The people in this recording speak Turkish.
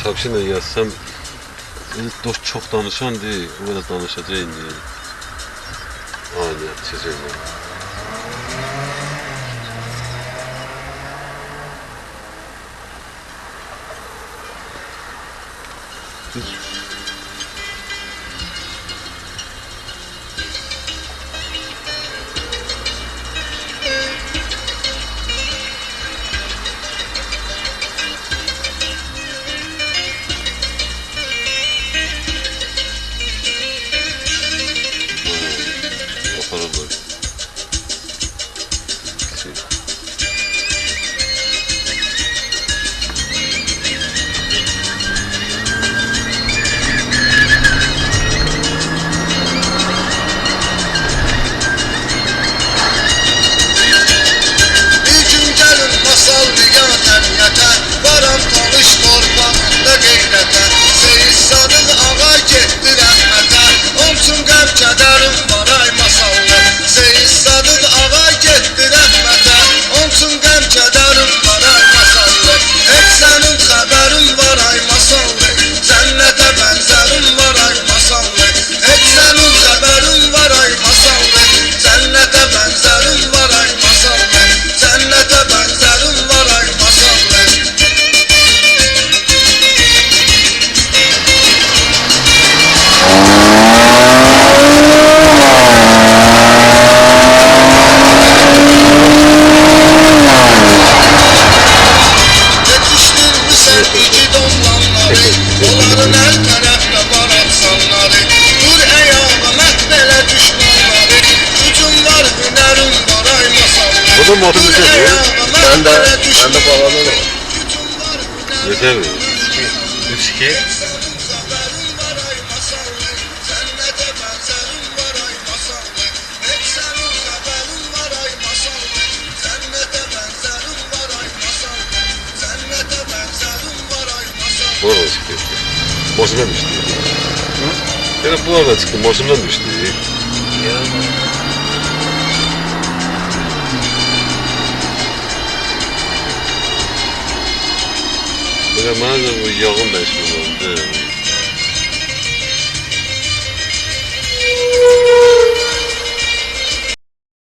Sakşına yazsam dost çok danışan değil, o da danışacak indi. Aynı çizimle. Aparılır. Onların her tarafta var aksanları. Dur ey ağamet böyle düşmanları. Gücüm var, hünerim var, ay masallı. Bu da motor düşüyor. Ben de bağlanırım. Yeter mi? 3-2. Bu arada çıktı. Boşuna düştü. Yani bu arada çıktı, boşuna düştü. Böyle maalesef bu yağın değişmesi oldu.